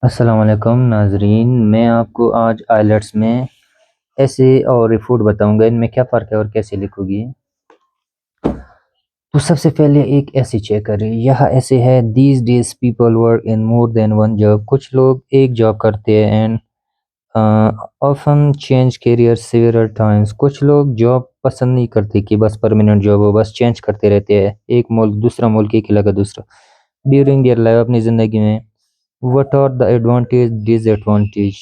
السلام علیکم ناظرین، میں آپ کو آج آئلٹس میں ایسے اور ریفوٹ بتاؤں گا، ان میں کیا فرق ہے اور کیسے لکھو گی۔ تو سب سے پہلے ایک ایسے چیک کریں، یہاں ایسے ہے these days people work in more than one job, کچھ لوگ ایک جاب کرتے ہیں and often change career several times, کچھ لوگ جاب پسند نہیں کرتے کہ بس پرماننٹ جاب ہو، بس چینج کرتے رہتے ہیں ایک ملک دوسرا ملک، ایک علاقہ دوسرا ڈیورنگ دیئر لائف، اپنی زندگی میں۔ What are the advantage disadvantage,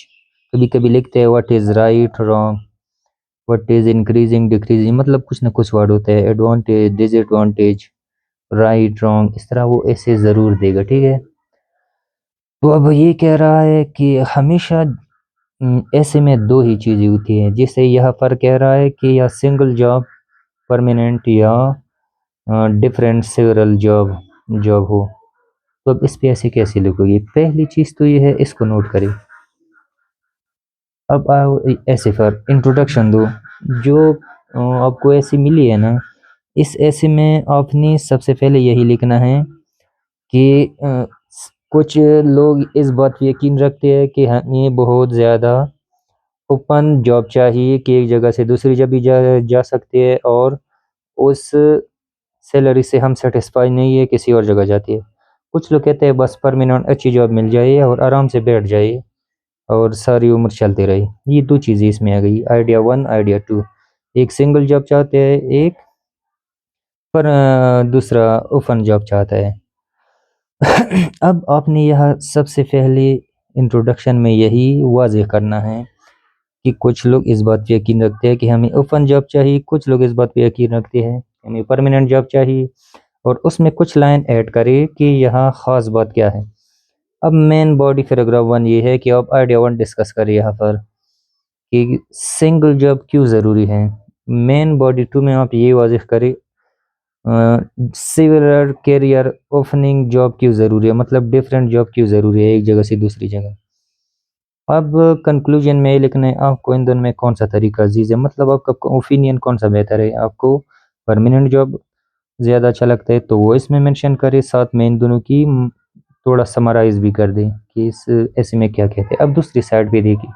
کبھی کبھی لکھتے ہیں what is right wrong, what is increasing decreasing, مطلب کچھ نہ کچھ ورڈ ہوتا ہے، advantage disadvantage right wrong, اس طرح وہ ایسے ضرور دے گا، ٹھیک ہے۔ تو اب یہ کہہ رہا ہے کہ ہمیشہ ایسے میں دو ہی چیزیں ہوتی ہیں، جسے یہاں پر کہہ رہا ہے کہ یا سنگل جاب پرماننٹ یا ڈفرینٹ سیورل جاب ہو۔ تو اب اس پہ ایسے کیسے لکھو گی؟ پہلی چیز تو یہ ہے، اس کو نوٹ کریں۔ اب آؤ ایسے پر انٹروڈکشن دو، جو آپ کو ایسی ملی ہے نا، اس ایسے میں آپ نے سب سے پہلے یہی لکھنا ہے کہ کچھ لوگ اس بات پہ یقین رکھتے ہیں کہ ہمیں بہت زیادہ اوپن جاب چاہیے کہ ایک جگہ سے دوسری جگہ بھی جا سکتے ہیں، اور اس سیلری سے ہم سیٹسفائی نہیں ہے، کسی اور جگہ جاتی ہے۔ کچھ لوگ کہتے ہیں بس پرماننٹ اچھی جاب مل جائے اور آرام سے بیٹھ جائے اور ساری عمر چلتے رہے۔ یہ دو چیزیں اس میں آ گئی، آئیڈیا 1 آئیڈیا 2، ایک سنگل جاب چاہتے ہیں، ایک پر دوسرا اوپن جاب چاہتا ہے۔ اب آپ نے یہاں سب سے پہلے انٹروڈکشن میں یہی واضح کرنا ہے کہ کچھ لوگ اس بات پہ یقین رکھتے ہیں کہ ہمیں اوپن جاب چاہیے، کچھ لوگ اس بات پہ یقین رکھتے ہیں ہمیں پرماننٹ جاب چاہیے، اور اس میں کچھ لائن ایڈ کرے کہ یہاں خاص بات کیا ہے۔ اب مین باڈی پیراگراف 1 یہ ہے کہ آپ آئیڈیا 1 ڈسکس کریں یہاں پر کہ سنگل جاب کیوں ضروری ہے۔ مین باڈی 2 میں آپ یہ واضح کریں سیورل کیریئر اوپننگ جاب کیوں ضروری ہے، مطلب ڈیفرنٹ جاب کیوں ضروری ہے ایک جگہ سے دوسری جگہ۔ اب کنکلوژن میں یہ لکھنا ہے آپ کو ان دونوں میں کون سا طریقہ عزیز ہے، مطلب آپ کا اوپینین کون سا بہتر ہے، آپ کو پرماننٹ جاب زیادہ اچھا لگتا ہے تو وہ اس میں منشن کرے، ساتھ میں ان دونوں کی تھوڑا سمرائز بھی کر دیں کہ اس ایسے میں کیا کہتے ہیں۔ اب دوسری سائڈ پہ دیکھیں،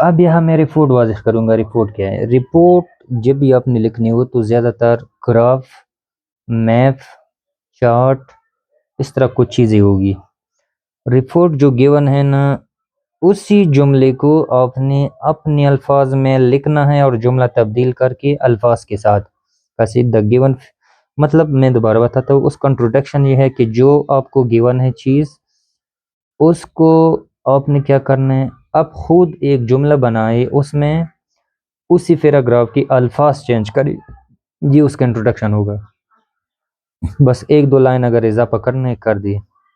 اب یہاں میں رپورٹ واضح کروں گا۔ رپورٹ کیا ہے؟ رپورٹ جب بھی آپ نے لکھنی ہو تو زیادہ تر گراف، میپ، چارٹ، اس طرح کچھ چیزیں ہوگی۔ رپورٹ جو گیون ہے نا، اسی جملے کو آپ نے اپنے الفاظ میں لکھنا ہے اور جملہ تبدیل کر کے الفاظ کے ساتھ قصیدہ گیون، مطلب میں دوبارہ بتاتا ہوں، اس کا انٹروڈکشن یہ ہے کہ جو آپ کو گیون ہے چیز، اس کو آپ نے کیا کرنا ہے، اب خود ایک جملہ بنائے، اس میں اسی پیراگراف کی الفاظ چینج کرے، یہ اس کا انٹروڈکشن ہوگا۔ بس ایک دو لائن اگر اضافہ کرنا ہے کر دی،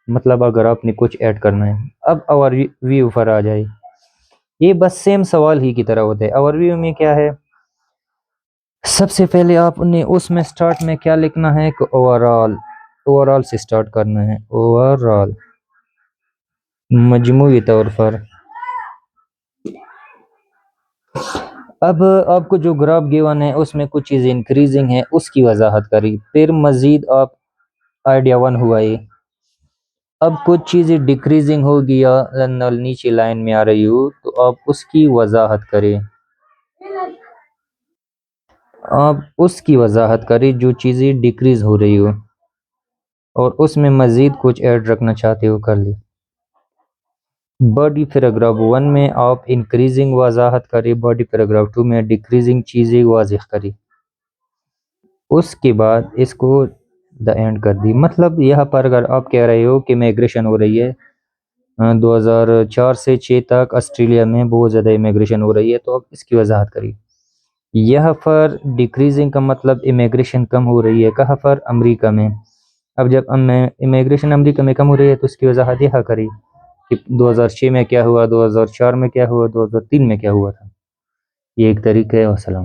مطلب اگر آپ نے کچھ ایڈ کرنا ہے۔ اب اوور ویو پر آ جائے، یہ بس سیم سوال ہی کی طرح ہوتا ہے۔ اوور ویو میں کیا ہے، سب سے پہلے آپ نے اس میں سٹارٹ میں کیا لکھنا ہے کہ اوور آل سے سٹارٹ کرنا ہے، اوور آل مجموعی طور پر۔ اب آپ کو جو گراف گیون ہے اس میں کچھ چیزیں انکریزنگ ہے، اس کی وضاحت کری، پھر مزید آپ آئیڈیا 1 ہوا ہے، اب کچھ چیزیں ڈیکریزنگ ہوگی یا نیچے لائن میں آ رہی ہو تو آپ اس کی وضاحت کریں، آپ اس کی وضاحت کریں جو چیزیں ڈیکریز ہو رہی ہو، اور اس میں مزید کچھ ایڈ رکھنا چاہتے ہو کر لی۔ باڈی پیراگراف 1 میں آپ انکریزنگ وضاحت کریں، باڈی پیراگراف 2 میں ڈیکریزنگ چیزیں واضح کریں، اس کے بعد اس کو دا اینڈ کر دی۔ مطلب یہاں پر اگر آپ کہہ رہے ہو کہ امیگریشن ہو رہی ہے 2004 سے 6 تک آسٹریلیا میں بہت زیادہ امیگریشن ہو رہی ہے، تو آپ اس کی وضاحت کریے۔ یہاں پر ڈیکریزنگ کا مطلب امیگریشن کم ہو رہی ہے، کہاں پر؟ امریکہ میں۔ اب جب امیگریشن امریکہ میں کم ہو رہی ہے تو اس کی وضاحت یہاں کری کہ 2006 میں کیا ہوا، 2004 میں کیا ہوا، 2003 میں کیا ہوا تھا۔ یہ ایک طریقہ ہے۔ والسلام۔